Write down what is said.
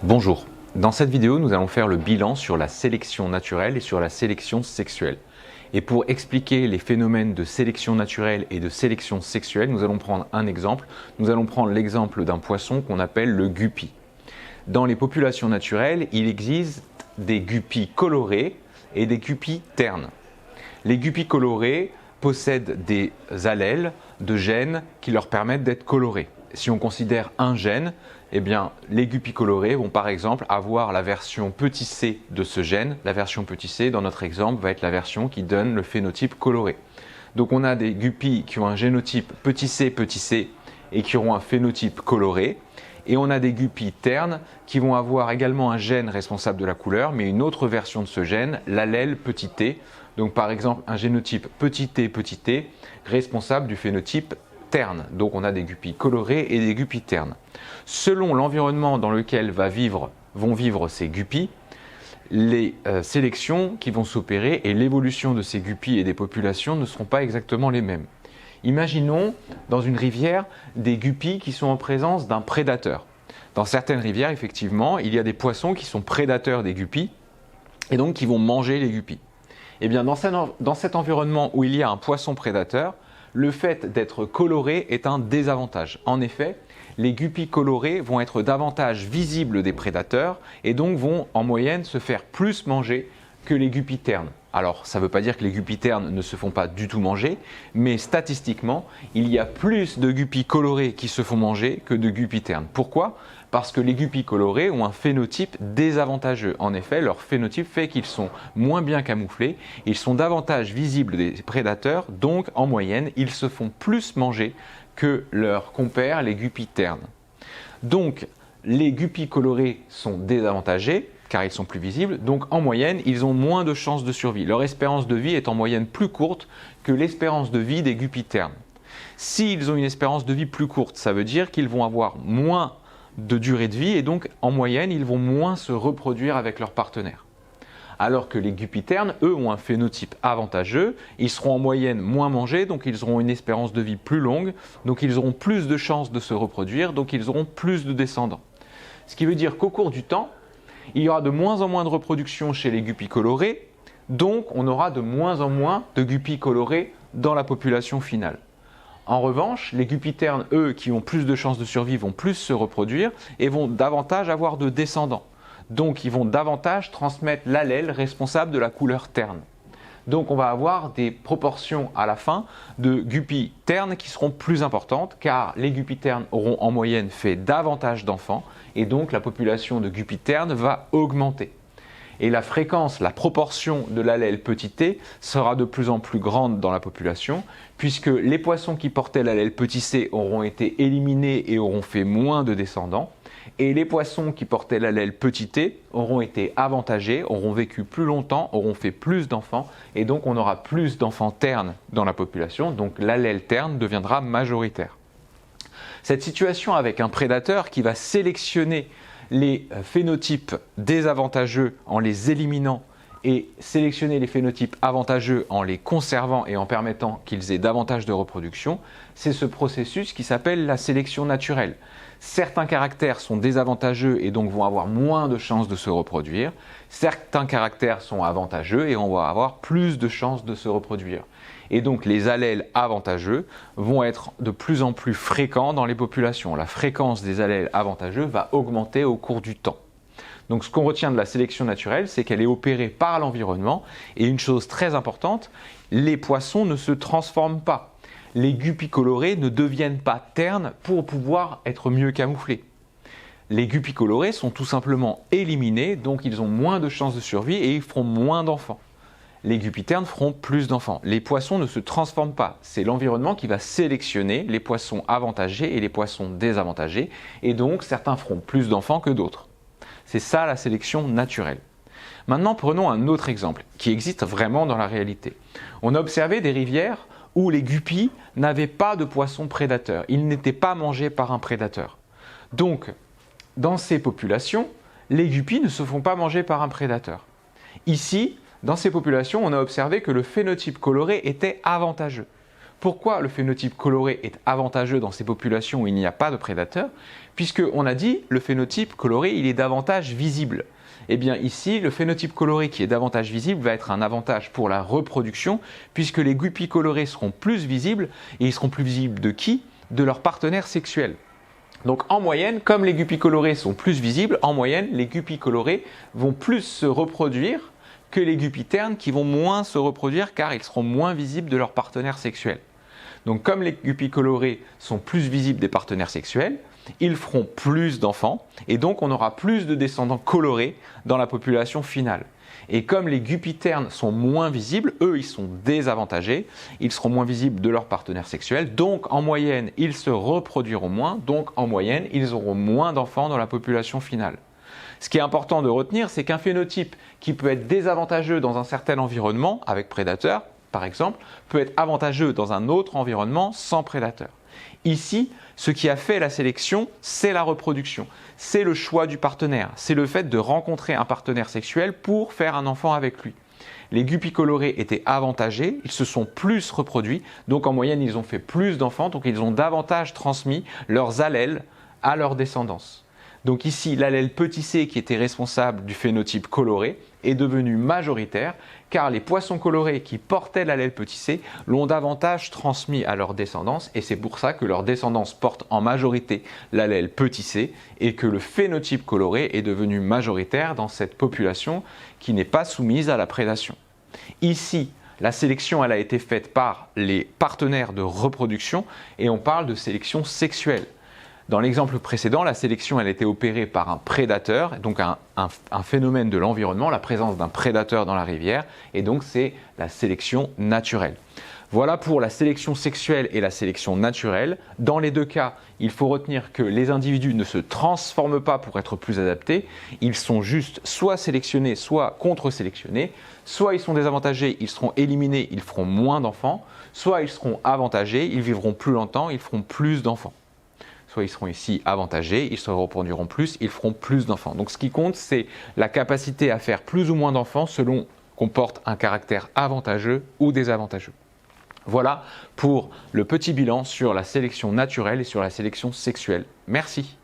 Bonjour, dans cette vidéo nous allons faire le bilan sur la sélection naturelle et sur la sélection sexuelle. Et pour expliquer les phénomènes de sélection naturelle et de sélection sexuelle, nous allons prendre un exemple. Nous allons prendre l'exemple d'un poisson qu'on appelle le guppy. Dans les populations naturelles, il existe des guppies colorés et des guppies ternes. Les guppies colorés possèdent des allèles de gènes qui leur permettent d'être colorés. Si on considère un gène, eh bien, les guppies colorés vont par exemple avoir la version petit c de ce gène. La version petit c, dans notre exemple, va être la version qui donne le phénotype coloré. Donc on a des guppies qui ont un génotype petit c et qui auront un phénotype coloré. Et on a des guppies ternes qui vont avoir également un gène responsable de la couleur, mais une autre version de ce gène, l'allèle petit t. Donc par exemple un génotype petit t responsable du phénotype terne. Donc on a des guppies colorées et des guppies ternes. Selon l'environnement dans lequel vont vivre ces guppies, les sélections qui vont s'opérer et l'évolution de ces guppies et des populations ne seront pas exactement les mêmes. Imaginons dans une rivière des guppies qui sont en présence d'un prédateur. Dans certaines rivières, effectivement, il y a des poissons qui sont prédateurs des guppies et donc qui vont manger les guppies. Et bien dans cet environnement où il y a un poisson prédateur, le fait d'être coloré est un désavantage. En effet, les guppies colorées vont être davantage visibles des prédateurs et donc vont en moyenne se faire plus manger que les guppies ternes. Alors ça ne veut pas dire que les guppies ternes ne se font pas du tout manger, mais statistiquement, il y a plus de guppies colorées qui se font manger que de guppies ternes. Pourquoi ? Parce que les guppies colorées ont un phénotype désavantageux. En effet, leur phénotype fait qu'ils sont moins bien camouflés, ils sont davantage visibles des prédateurs, donc en moyenne, ils se font plus manger que leurs compères, les guppies ternes. Donc, les guppies colorées sont désavantagés, car ils sont plus visibles, donc en moyenne, ils ont moins de chances de survie. Leur espérance de vie est en moyenne plus courte que l'espérance de vie des guppies ternes. S'ils ont une espérance de vie plus courte, ça veut dire qu'ils vont avoir moins de durée de vie et donc en moyenne, ils vont moins se reproduire avec leurs partenaires. Alors que les guppies ternes, eux, ont un phénotype avantageux, ils seront en moyenne moins mangés, donc ils auront une espérance de vie plus longue, donc ils auront plus de chances de se reproduire, donc ils auront plus de descendants. Ce qui veut dire qu'au cours du temps, il y aura de moins en moins de reproduction chez les guppies colorées, donc on aura de moins en moins de guppies colorées dans la population finale. En revanche, les guppies ternes, eux, qui ont plus de chances de survie, vont plus se reproduire et vont davantage avoir de descendants. Donc ils vont davantage transmettre l'allèle responsable de la couleur terne. Donc on va avoir des proportions à la fin de guppies ternes qui seront plus importantes car les guppies ternes auront en moyenne fait davantage d'enfants et donc la population de guppies ternes va augmenter. Et la fréquence, la proportion de l'allèle petit t sera de plus en plus grande dans la population puisque les poissons qui portaient l'allèle petit c auront été éliminés et auront fait moins de descendants. Et les poissons qui portaient l'allèle petit t auront été avantagés, auront vécu plus longtemps, auront fait plus d'enfants et donc on aura plus d'enfants ternes dans la population, donc l'allèle terne deviendra majoritaire. Cette situation avec un prédateur qui va sélectionner les phénotypes désavantageux en les éliminant et sélectionner les phénotypes avantageux en les conservant et en permettant qu'ils aient davantage de reproduction, c'est ce processus qui s'appelle la sélection naturelle. Certains caractères sont désavantageux et donc vont avoir moins de chances de se reproduire. Certains caractères sont avantageux et on va avoir plus de chances de se reproduire. Et donc les allèles avantageux vont être de plus en plus fréquents dans les populations. La fréquence des allèles avantageux va augmenter au cours du temps. Donc ce qu'on retient de la sélection naturelle, c'est qu'elle est opérée par l'environnement. Et une chose très importante, les poissons ne se transforment pas. Les guppies colorées ne deviennent pas ternes pour pouvoir être mieux camouflés. Les guppies colorées sont tout simplement éliminés, donc ils ont moins de chances de survie et ils feront moins d'enfants. Les guppies ternes feront plus d'enfants. Les poissons ne se transforment pas. C'est l'environnement qui va sélectionner les poissons avantagés et les poissons désavantagés. Et donc, certains feront plus d'enfants que d'autres. C'est ça la sélection naturelle. Maintenant, prenons un autre exemple qui existe vraiment dans la réalité. On a observé des rivières où les guppies n'avaient pas de poissons prédateurs. Ils n'étaient pas mangés par un prédateur. Donc, dans ces populations, les guppies ne se font pas manger par un prédateur. Ici, dans ces populations, on a observé que le phénotype coloré était avantageux. Pourquoi le phénotype coloré est avantageux dans ces populations où il n'y a pas de prédateurs? Puisqu'on a dit le phénotype coloré, il est davantage visible. Eh bien ici, le phénotype coloré qui est davantage visible va être un avantage pour la reproduction, puisque les guppies colorées seront plus visibles, et ils seront plus visibles de qui? De leur partenaire sexuel. Donc en moyenne, comme les guppies colorées sont plus visibles, en moyenne, les guppies colorées vont plus se reproduire que les guppies ternes qui vont moins se reproduire car ils seront moins visibles de leur partenaire sexuel. Donc comme les guppies colorées sont plus visibles des partenaires sexuels, ils feront plus d'enfants et donc on aura plus de descendants colorés dans la population finale. Et comme les guppies ternes sont moins visibles, eux ils sont désavantagés, ils seront moins visibles de leur partenaire sexuel, donc en moyenne ils se reproduiront moins, donc en moyenne ils auront moins d'enfants dans la population finale. Ce qui est important de retenir, c'est qu'un phénotype qui peut être désavantageux dans un certain environnement avec prédateurs, par exemple, peut être avantageux dans un autre environnement sans prédateurs. Ici, ce qui a fait la sélection, c'est la reproduction, c'est le choix du partenaire, c'est le fait de rencontrer un partenaire sexuel pour faire un enfant avec lui. Les guppies colorés étaient avantagés, ils se sont plus reproduits, donc en moyenne ils ont fait plus d'enfants, donc ils ont davantage transmis leurs allèles à leur descendance. Donc ici, l'allèle petit c qui était responsable du phénotype coloré est devenu majoritaire car les poissons colorés qui portaient l'allèle petit c l'ont davantage transmis à leur descendance et c'est pour ça que leur descendance porte en majorité l'allèle petit c et que le phénotype coloré est devenu majoritaire dans cette population qui n'est pas soumise à la prédation. Ici, la sélection elle a été faite par les partenaires de reproduction et on parle de sélection sexuelle. Dans l'exemple précédent, la sélection elle a été opérée par un prédateur, donc un phénomène de l'environnement, la présence d'un prédateur dans la rivière, et donc c'est la sélection naturelle. Voilà pour la sélection sexuelle et la sélection naturelle. Dans les deux cas, il faut retenir que les individus ne se transforment pas pour être plus adaptés, ils sont juste soit sélectionnés, soit contre-sélectionnés, soit ils sont désavantagés, ils seront éliminés, ils feront moins d'enfants, soit ils seront avantagés, ils vivront plus longtemps, ils feront plus d'enfants. Soit ils seront ici avantagés, ils se reproduiront plus, ils feront plus d'enfants. Donc ce qui compte, c'est la capacité à faire plus ou moins d'enfants selon qu'on porte un caractère avantageux ou désavantageux. Voilà pour le petit bilan sur la sélection naturelle et sur la sélection sexuelle. Merci.